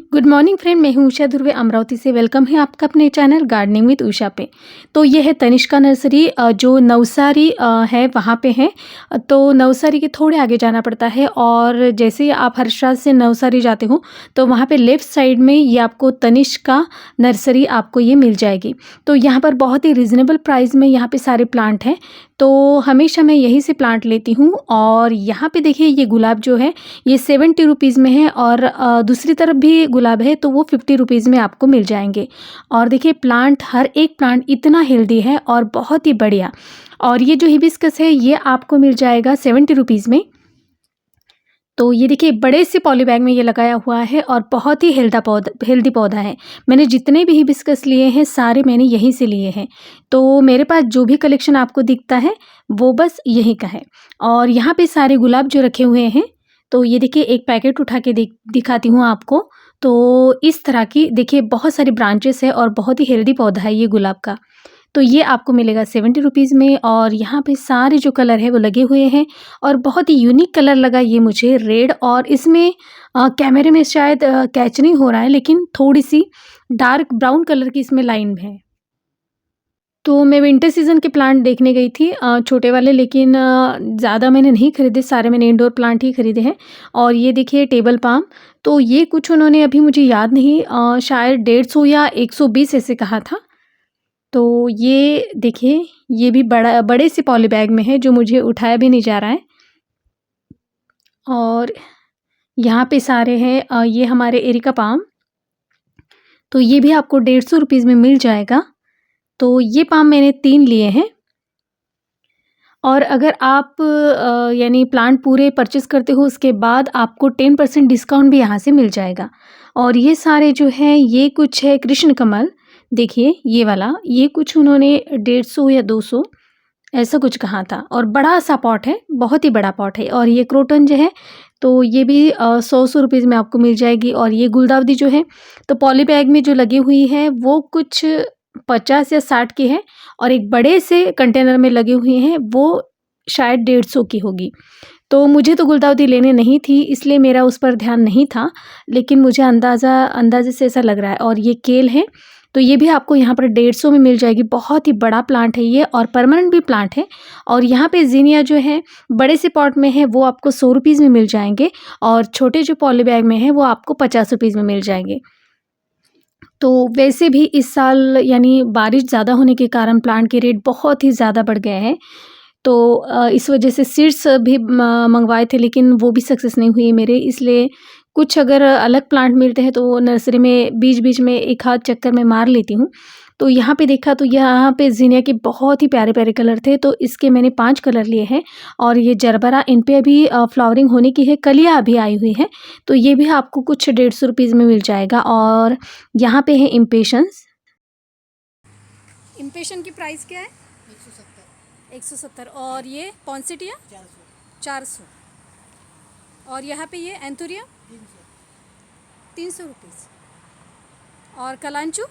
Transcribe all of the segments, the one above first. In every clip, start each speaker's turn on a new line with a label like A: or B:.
A: Good morning friend, मैं हूँ उषा ध्रुवे अमरावती से। वेलकम है आपका अपने चैनल गार्डनिंग विद उषा पे। तो ये है तनिष्का नर्सरी जो नवसारी है वहाँ पे है। तो नवसारी के थोड़े आगे जाना पड़ता है और जैसे ही आप हर्षराज से नवसारी जाते हो तो वहाँ पे लेफ़्ट साइड में ये आपको तनिष्का नर्सरी आपको ये मिल जाएगी। तो यहाँ पर बहुत ही रीज़नेबल प्राइस में यहाँ पे सारे प्लांट हैं। तो हमेशा मैं यहीं से प्लांट लेती हूँ। और यहाँ पे देखिए ये गुलाब जो है ये 70 रुपीज़ में है और दूसरी तरफ भी गुलाब है तो वो 50 रुपीज़ में आपको मिल जाएंगे। और देखिए प्लांट, हर एक प्लांट इतना हेल्दी है और बहुत ही बढ़िया। और ये जो हिबिस्कस है ये आपको मिल जाएगा 70 रुपीज़ में। तो ये देखिए बड़े से पॉली बैग में ये लगाया हुआ है और बहुत ही हेल्दी पौधा है। मैंने जितने भी हिबिस्कस लिए हैं सारे मैंने यहीं से लिए हैं। तो मेरे पास जो भी कलेक्शन आपको दिखता है वो बस यहीं का है। और यहाँ पे सारे गुलाब जो रखे हुए हैं, तो ये देखिए एक पैकेट उठा के दिखाती हूँ आपको। तो इस तरह की देखिए बहुत सारी ब्रांचेस है और बहुत ही हेल्दी पौधा है ये गुलाब का। तो ये आपको मिलेगा 70 रुपीज़ में। और यहाँ पे सारे जो कलर है वो लगे हुए हैं और बहुत ही यूनिक कलर लगा ये मुझे, रेड। और इसमें कैमरे में शायद कैच नहीं हो रहा है, लेकिन थोड़ी सी डार्क ब्राउन कलर की इसमें लाइन है। तो मैं विंटर सीज़न के प्लांट देखने गई थी छोटे वाले, लेकिन ज़्यादा मैंने नहीं खरीदे, सारे मैंने इंडोर प्लांट ही खरीदे हैं। और ये देखिए टेबल पाम, तो ये कुछ उन्होंने अभी मुझे याद नहीं शायद 150 या 120 ऐसे कहा था। तो ये देखिए ये भी बड़े से पॉली बैग में है जो मुझे उठाया भी नहीं जा रहा है। और यहाँ पे सारे हैं ये हमारे एरिका पाम, तो ये भी आपको 150 रुपीज़ में मिल जाएगा। तो ये पाम मैंने 3 लिए हैं। और अगर आप यानी प्लांट पूरे परचेज़ करते हो उसके बाद आपको 10% डिस्काउंट भी यहाँ से मिल जाएगा। और ये सारे जो हैं ये कुछ है कृष्ण कमल, देखिए ये वाला, ये कुछ उन्होंने 150 या 200 ऐसा कुछ कहा था। और बड़ा-सा पॉट है, बहुत ही बड़ा पॉट है। और ये क्रोटन जो है तो ये भी 100 रुपीज़ में आपको मिल जाएगी। और ये गुलदाउदी जो है तो पॉली बैग में जो लगी हुई है वो कुछ 50 या 60 की है। और एक बड़े से कंटेनर में लगे हुए हैं वो शायद 150 की होगी। तो मुझे तो गुलदाउदी लेने नहीं थी इसलिए मेरा उस पर ध्यान नहीं था, लेकिन मुझे अंदाज़े से ऐसा लग रहा है। और ये केल है तो ये भी आपको यहाँ पर 150 में मिल जाएगी। बहुत ही बड़ा प्लांट है ये और परमानेंट भी प्लांट है। और यहाँ पे ज़ीनिया जो है बड़े से पॉट में है वो आपको 100 रुपीज़ में मिल जाएंगे। और छोटे जो पॉली बैग में है वो आपको 50 रुपीज़ में मिल जाएंगे। तो वैसे भी इस साल यानी बारिश ज़्यादा होने के कारण प्लांट के रेट बहुत ही ज़्यादा बढ़ गए हैं। तो इस वजह से सीड्स भी मंगवाए थे, लेकिन वो भी सक्सेस नहीं हुए मेरे। इसलिए कुछ अगर अलग प्लांट मिलते हैं तो नर्सरी में बीच-बीच में एक आध चक्कर मैं मार लेती हूँ। तो यहाँ पे देखा तो यहाँ पे ज़ीनिया के बहुत ही प्यारे-प्यारे कलर थे, तो इसके मैंने 5 कलर लिए हैं। और ये जरबरा, इन पे अभी फ्लावरिंग होने की है, कलियाँ अभी आई हुई हैं। तो ये भी आपको कुछ 150 रुपीज़ में मिल जाएगा। और यहाँ पे है इम्पेशंस। इम्पेशन की प्राइस क्या है? 170। और ये पॉन्सिटिया 400। और यहाँ पे ये एंथुरिया 300 रुपीज़। और कलांचू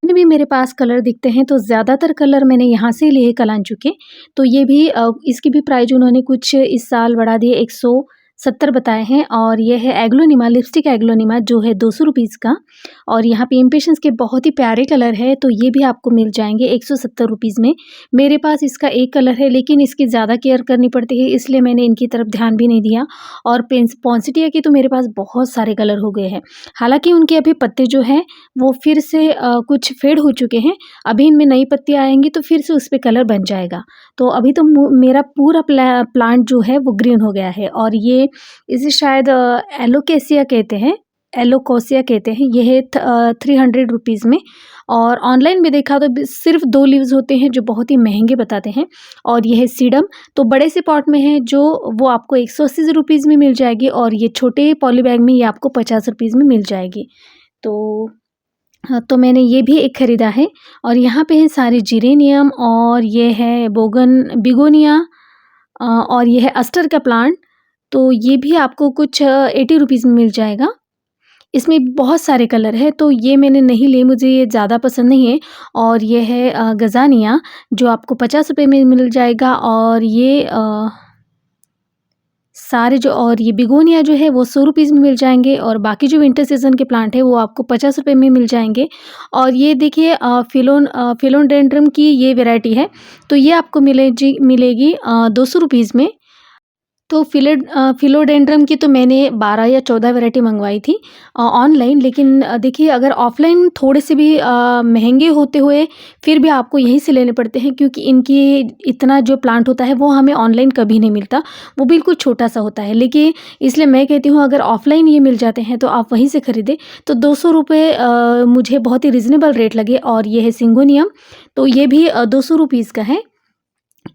A: भी मेरे पास कलर दिखते हैं तो ज़्यादातर कलर मैंने यहाँ से लिए कलांचू के। तो ये भी इसकी भी प्राइस उन्होंने कुछ इस साल बढ़ा दिए, 170 बताए हैं। और ये है एग्लोनिमा, लिपस्टिक एग्लोनिमा जो है 200 रुपीज़ का। और यहाँ पे इम्पेशंस के बहुत ही प्यारे कलर है तो ये भी आपको मिल जाएंगे 170 रुपीज़ में। मेरे पास इसका एक कलर है लेकिन इसकी ज़्यादा केयर करनी पड़ती है इसलिए मैंने इनकी तरफ ध्यान भी नहीं दिया। और पॉन्सिटिया की तो मेरे पास बहुत सारे कलर हो गए हैं। हालांकि उनके अभी पत्ते जो हैं वो फिर से कुछ फेड हो चुके हैं। अभी इनमें नई पत्तियाँ आएंगी तो फिर से उस पे कलर बन जाएगा। तो अभी तो मेरा पूरा प्लांट जो है वो ग्रीन हो गया है। और ये इसे शायद एलोकेसिया कहते हैं, एलोकोसिया कहते हैं। ये है 300 रुपीज़ में। और ऑनलाइन में देखा तो सिर्फ 2 लीव्स होते हैं जो बहुत ही महंगे बताते हैं। और ये है सीडम, तो बड़े से पॉट में है जो वो आपको 180 रुपीज़ में मिल जाएगी। और ये छोटे पॉली बैग में ये आपको 50 रुपीज़ में मिल जाएगी। तो हाँ, तो मैंने ये भी एक ख़रीदा है। और यहाँ पे है सारे जिरेनियम, और ये है बिगोनिया, और ये है अस्टर का प्लांट। तो ये भी आपको कुछ 80 रुपीज़ में मिल जाएगा। इसमें बहुत सारे कलर हैं तो ये मैंने नहीं लिए, मुझे ये ज़्यादा पसंद नहीं है। और ये है गज़ानिया जो आपको 50 रुपये में मिल जाएगा। और ये सारे जो और ये बिगोनिया जो है वो 100 रुपीज़ में मिल जाएँगे और बाकी जो विंटर सीज़न के प्लांट है वो आपको 50 रुपए में मिल जाएँगे। और ये देखिए फिलोडेंड्रम की ये वैरायटी है, तो ये आपको मिलेगी 200 रुपीज़ में। तो फिलोडेंड्रम की तो मैंने 12 या 14 वैरायटी मंगवाई थी ऑनलाइन, लेकिन देखिए अगर ऑफ़लाइन थोड़े से भी महँगे होते हुए फिर भी आपको यहीं से लेने पड़ते हैं, क्योंकि इनकी इतना जो प्लांट होता है वो हमें ऑनलाइन कभी नहीं मिलता, वो बिल्कुल छोटा-सा होता है। लेकिन इसलिए मैं कहती हूँ अगर ऑफ़लाइन ये मिल जाते हैं तो आप वहीं से खरीदें। तो 200 रुपए मुझे बहुत ही रीज़नेबल रेट लगे और ये है सिंगोनियम, तो ये भी 200 रुपीज़ का है।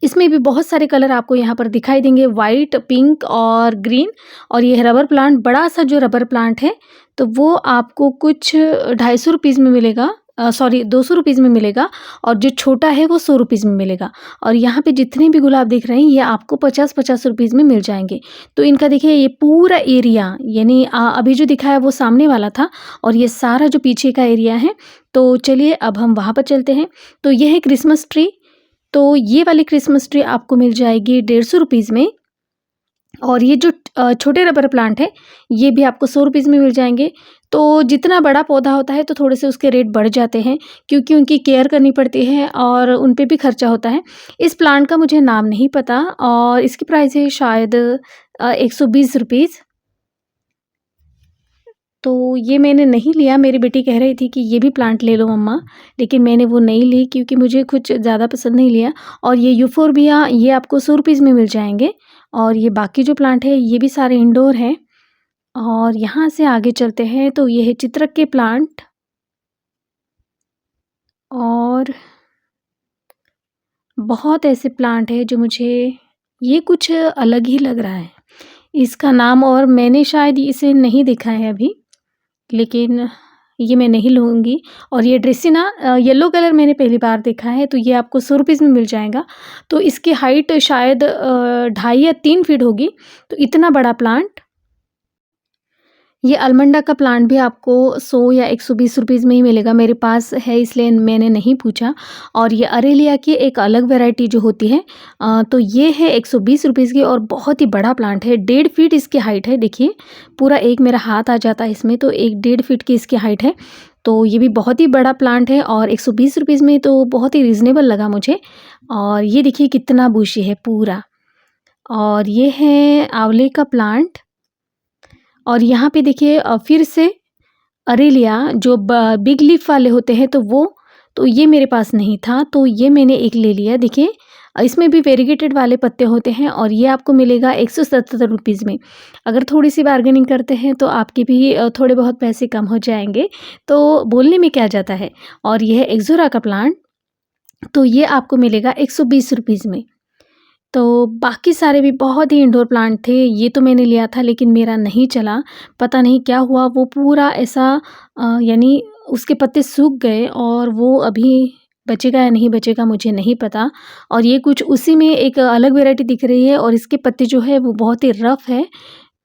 A: इसमें भी बहुत सारे कलर आपको यहाँ पर दिखाई देंगे, वाइट, पिंक और ग्रीन। और ये है रबर प्लांट, बड़ा-सा जो रबर प्लांट है, तो वो आपको कुछ 250 रुपीज़ में मिलेगा, सॉरी 200 रुपीज़ में मिलेगा। और जो छोटा है वो 100 रुपीज़ में मिलेगा। और यहाँ पे जितने भी गुलाब दिख रहे हैं ये आपको 50-50 रुपीज़ में मिल जाएँगे। तो इनका देखिए ये पूरा एरिया, यानी अभी जो दिखाया वो सामने वाला था और ये सारा जो पीछे का एरिया है। तो चलिए अब हम वहाँ पर चलते हैं। तो ये है क्रिसमस ट्री। तो ये वाली क्रिसमस ट्री आपको मिल जाएगी 150 रुपीज़ में। और ये जो छोटे रबर प्लांट है ये भी आपको 100 रुपीज़ में मिल जाएँगे। तो जितना बड़ा पौधा होता है तो थोड़े से उसके रेट बढ़ जाते हैं, क्योंकि उनकी केयर करनी पड़ती है और उन पे भी खर्चा होता है। इस प्लांट का मुझे नाम नहीं पता और इसकी प्राइस है शायद 120 रुपीज़। तो ये मैंने नहीं लिया, मेरी बेटी कह रही थी कि ये भी प्लांट ले लो मम्मा, लेकिन मैंने वो नहीं ली क्योंकि मुझे कुछ ज़्यादा पसंद नहीं लिया। और ये यूफ़ोर्बिया ये आपको 100 रुपीज़ में मिल जाएँगे। और ये बाकी जो प्लांट है ये भी सारे इंडोर हैं। और यहाँ से आगे चलते हैं तो ये है चित्रक के प्लांट। और बहुत ऐसे प्लांट हैं जो मुझे ये कुछ अलग ही लग रहा है। इसका नाम और मैंने शायद इसे नहीं देखा है अभी, लेकिन ये मैं नहीं लूँगी। और ये ड्रेसिना येलो कलर मैंने पहली बार देखा है, तो ये आपको 100 रुपीज़ में मिल जाएगा। तो इसकी हाइट शायद 2.5 या 3 फीट होगी, तो इतना बड़ा प्लांट। ये अलमंडा का प्लांट भी आपको 100 या 120 रुपीज़ में ही मिलेगा, मेरे पास है इसलिए मैंने नहीं पूछा। और ये अरेलिया की एक अलग वैरायटी जो होती है, तो ये है 120 रुपीज़ की और बहुत ही बड़ा प्लांट है, 1.5 फीट इसकी हाइट है। देखिए पूरा एक मेरा हाथ आ जाता है इसमें, तो एक 1.5 फीट की इसकी हाइट है। तो ये भी बहुत ही बड़ा प्लांट है और 120 रुपीज़ में तो बहुत ही रीज़नेबल लगा मुझे। और ये देखिए कितना बुशी है पूरा। और ये है आंवले का प्लांट। और यहाँ पे देखिए फिर से अरेलिया जो बिग लीफ वाले होते हैं, तो वो, तो ये मेरे पास नहीं था, तो ये मैंने एक ले लिया। देखिए इसमें भी वेरीगेटेड वाले पत्ते होते हैं और ये आपको मिलेगा 177 रुपीज़ में। अगर थोड़ी सी बार्गेनिंग करते हैं तो आपके भी थोड़े बहुत पैसे कम हो जाएंगे, तो बोलने में क्या जाता है। और यह है एक्जोरा का प्लांट, तो ये आपको मिलेगा 120 रुपीज़ में। तो बाकी सारे भी बहुत ही इंडोर प्लांट थे, ये तो मैंने लिया था लेकिन मेरा नहीं चला, पता नहीं क्या हुआ, वो पूरा ऐसा यानी उसके पत्ते सूख गए और वो अभी बचेगा या नहीं बचेगा मुझे नहीं पता। और ये कुछ उसी में एक अलग वैरायटी दिख रही है और इसके पत्ते जो है वो बहुत ही रफ़ है,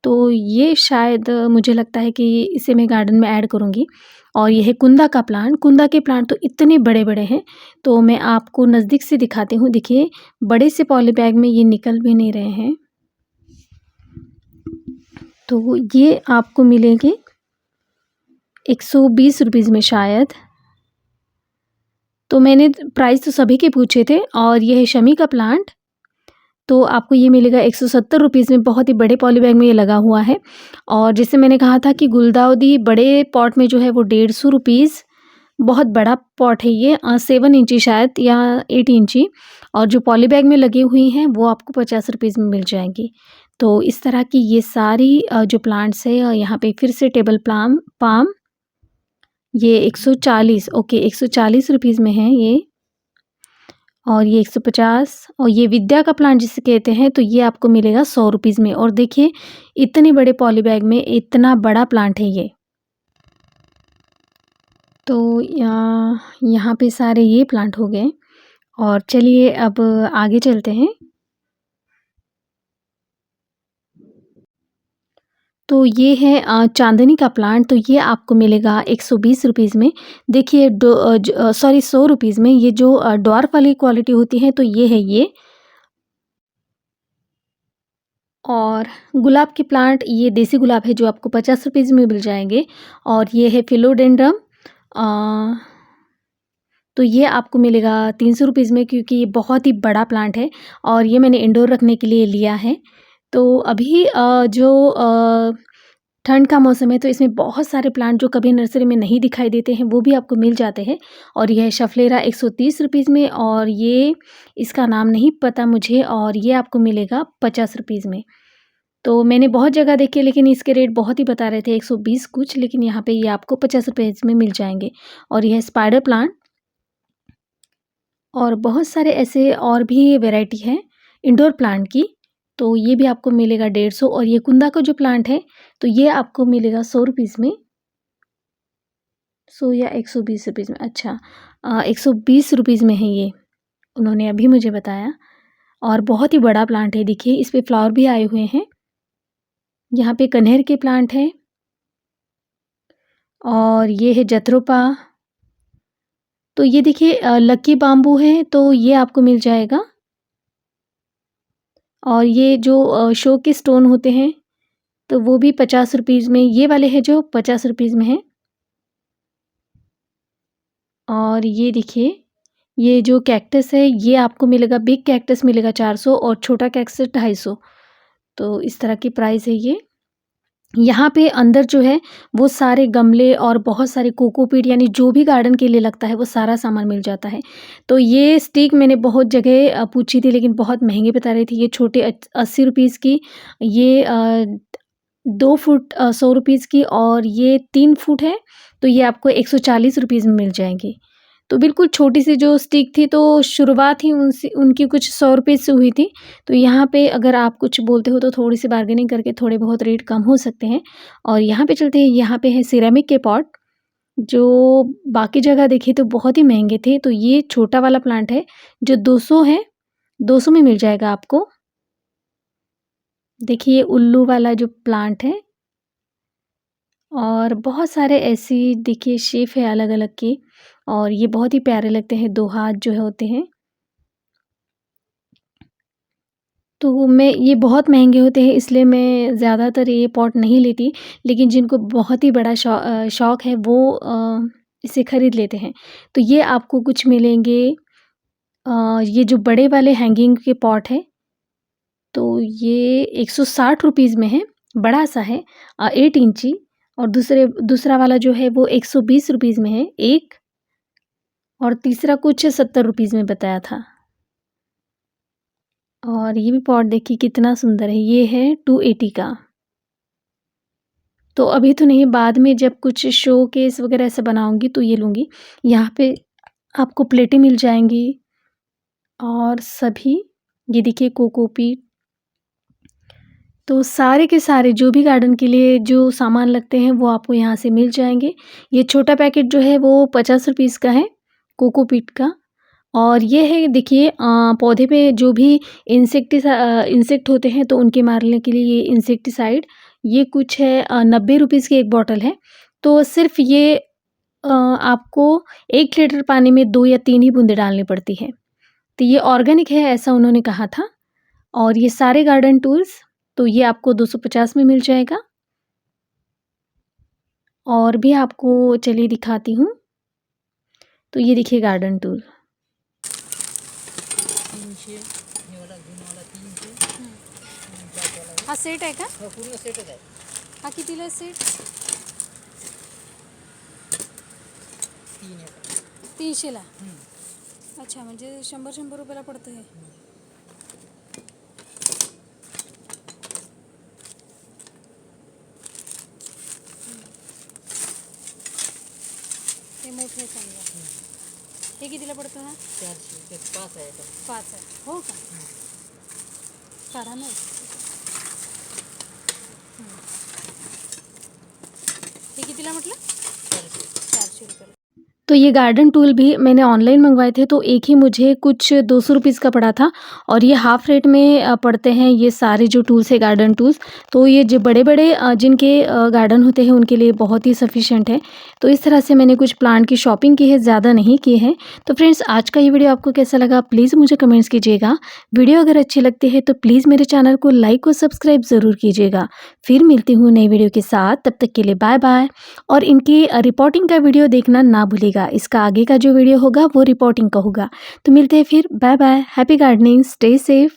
A: तो ये शायद मुझे लगता है कि इसे मैं गार्डन में ऐड करूँगी। और ये है कुंदा का प्लांट। कुंदा के प्लांट तो इतने बड़े-बड़े हैं, तो मैं आपको नज़दीक से दिखाती हूँ। देखिए बड़े से पॉली बैग में ये निकल भी नहीं रहे हैं। तो ये आपको मिलेंगे 120 रुपीज़ में शायद। तो मैंने प्राइस तो सभी के पूछे थे। और ये है शमी का प्लांट, तो आपको ये मिलेगा 170 रुपीज़ में, बहुत ही बड़े पॉली बैग में ये लगा हुआ है। और जैसे मैंने कहा था कि गुलदाउदी बड़े पॉट में जो है वो 150 रुपीज़, बहुत बड़ा पॉट है ये, 7 इंची शायद या 8 इंची। और जो पॉली बैग में लगी हुई हैं वो आपको 50 रुपीज़ में मिल जाएंगी। तो इस तरह की ये सारी जो प्लांट्स है, यहाँ पे फिर से टेबल पाम ये 140, ओके 140 रुपीज़ में है ये। और ये 150, और ये विद्या का प्लांट जिसे कहते हैं, तो ये आपको मिलेगा 100 रुपीज़ में। और देखिए इतने बड़े पॉली बैग में इतना बड़ा प्लांट है ये। तो यहाँ पे सारे ये प्लांट हो गए। और चलिए अब आगे चलते हैं। तो ये है चांदनी का प्लांट, तो ये आपको मिलेगा 120 रुपीज़ में। देखिए सॉरी 100 रुपीज़ में। ये जो डॉर्फ वाली क्वालिटी होती है, तो ये है ये। और गुलाब के प्लांट, ये देसी गुलाब है जो आपको 50 रुपीज़ में मिल जाएंगे। और ये है फिलोडेंड्रम, तो ये आपको मिलेगा 300 रुपीज़ में, क्योंकि ये बहुत ही बड़ा प्लांट है और ये मैंने इंडोर रखने के लिए लिया है। तो अभी ठंड का मौसम है, तो इसमें बहुत सारे प्लांट जो कभी नर्सरी में नहीं दिखाई देते हैं वो भी आपको मिल जाते हैं। और यह शफलेरा 130 रुपीज़ में, और ये इसका नाम नहीं पता मुझे, और ये आपको मिलेगा 50 रुपीज़ में। तो मैंने बहुत जगह देखे, लेकिन इसके रेट बहुत ही बता रहे थे 120 कुछ, लेकिन यहाँ पे ये आपको 50 रुपीज़ में मिल जाएंगे। और यह स्पाइडर प्लांट, और बहुत सारे ऐसे और भी वैरायटी है इंडोर प्लांट की, तो ये भी आपको मिलेगा 150। और ये कुंदा का जो प्लांट है, तो ये आपको मिलेगा 100 रुपीज़ में, 100 या 120 रुपीज़ में। अच्छा, 120 रुपीज़ में है ये, उन्होंने अभी मुझे बताया। और बहुत ही बड़ा प्लांट है, देखिए इस पे फ्लावर भी आए हुए हैं। यहाँ पे कनेर के प्लांट है, और ये है जत्रोपा। तो ये देखिए लकी बाम्बू है, तो ये आपको मिल जाएगा। और ये जो शो के स्टोन होते हैं, तो वो भी 50 रुपीज़ में, ये वाले हैं जो 50 रुपीज़ में है। और ये देखिए, ये जो कैक्टस है ये आपको मिलेगा, बिग कैक्टस मिलेगा 400 और छोटा कैक्टस 250। तो इस तरह की प्राइस है ये। यहाँ पे अंदर जो है वो सारे गमले और बहुत सारे कोकोपीट, यानी जो भी गार्डन के लिए लगता है वो सारा सामान मिल जाता है। तो ये स्टिक मैंने बहुत जगह पूछी थी, लेकिन बहुत महंगे बता रही थी। ये छोटे 80 रुपीज़ की, ये 2 फुट 100 रुपीज़ की, और ये 3 फुट है, तो ये आपको 140 रुपीज़ में मिल जाएंगी। तो बिल्कुल छोटी सी जो स्टिक थी, तो शुरुआत ही उनसे उनकी कुछ 100 रुपये से हुई थी। तो यहाँ पे अगर आप कुछ बोलते हो तो थोड़ी सी बार्गेनिंग करके थोड़े बहुत रेट कम हो सकते हैं। और यहाँ पे चलते हैं, यहाँ पे है सिरेमिक के पॉट, जो बाकी जगह देखे तो बहुत ही महंगे थे। तो ये छोटा वाला प्लांट है जो 200 है, 200 में मिल जाएगा आपको। देखिए उल्लू वाला जो प्लांट है, और बहुत सारे ऐसी देखिए शेप है अलग अलग के, और ये बहुत ही प्यारे लगते हैं, 2 हाथ जो होते हैं। तो मैं, ये बहुत महंगे होते हैं इसलिए मैं ज़्यादातर ये पॉट नहीं लेती, लेकिन जिनको बहुत ही बड़ा शौक है वो इसे ख़रीद लेते हैं। तो ये आपको कुछ मिलेंगे, ये जो बड़े वाले हैंगिंग के पॉट है, तो ये 160 रुपीज़ में है, बड़ा-सा है 8 इंची। और दूसरा वाला जो है वो 120 रुपीज़ में है एक, और तीसरा कुछ 70 रुपीज़ में बताया था। और ये भी पॉट देखिए कितना सुंदर है, ये है 280 का। तो अभी तो नहीं, बाद में जब कुछ शो केस वगैरह ऐसा बनाऊँगी तो ये लूँगी। यहाँ पे आपको प्लेटें मिल जाएँगी, और सभी ये देखिए कोकोपीट। तो सारे के सारे जो भी गार्डन के लिए जो सामान लगते हैं वो आपको यहाँ से मिल जाएँगे। ये छोटा पैकेट जो है वो 50 रुपीज़ का है कोकोपीट का। और ये है देखिए पौधे पे जो भी इंसेक्ट होते हैं, तो उनके मारने के लिए ये इंसेक्टिसाइड, ये कुछ है 90 रुपीज़ की एक बॉटल है। तो सिर्फ़ ये आपको 1 लीटर पानी में 2 या 3 ही बूँदें डालनी पड़ती है। तो ये ऑर्गेनिक है ऐसा उन्होंने कहा था। और ये सारे गार्डन टूल्स, तो ये आपको 250 में मिल जाएगा। और भी आपको चलिए दिखाती हूँ। तो ये देखिए गार्डन टूल,
B: 300 हे वाला ग्रीन वाला 300
C: हा सेट आहे का?
B: हा पूर्ण सेटच आहे.
C: हा कितीला आहे सेट?
B: 3 आहे.
C: 300ला. अच्छा, म्हणजे 100 रुपयाला पडतं हे. हे मोठे आहे समजा. हे कितीला पडतं ना?
B: 400 ते 5 आहे आता.
C: 5 आहे. हो का? काढा ना. हे कितीला म्हटलं?
B: 400
C: 400 रुपयाला.
A: तो ये गार्डन टूल भी मैंने ऑनलाइन मंगवाए थे, तो एक ही मुझे कुछ 200 रुपीज़ का पड़ा था और ये हाफ़ रेट में पड़ते हैं ये सारे जो टूल्स है गार्डन टूल्स। तो ये जो बड़े-बड़े जिनके गार्डन होते हैं उनके लिए बहुत ही सफिशिएंट है। तो इस तरह से मैंने कुछ प्लांट की शॉपिंग की है, ज़्यादा नहीं की है। तो फ्रेंड्स आज का ये वीडियो आपको कैसा लगा प्लीज़ मुझे कमेंट्स कीजिएगा। वीडियो अगर अच्छी लगती है तो प्लीज़ मेरे चैनल को लाइक और सब्सक्राइब ज़रूर कीजिएगा। फिर मिलती हूँ नई वीडियो के साथ, तब तक के लिए बाय बाय। और इनकी रिपोर्टिंग का वीडियो देखना ना भूलिएगा। इसका आगे का जो वीडियो होगा वो रिपोर्टिंग का होगा। तो मिलते हैं फिर, bye bye, happy gardening, stay safe.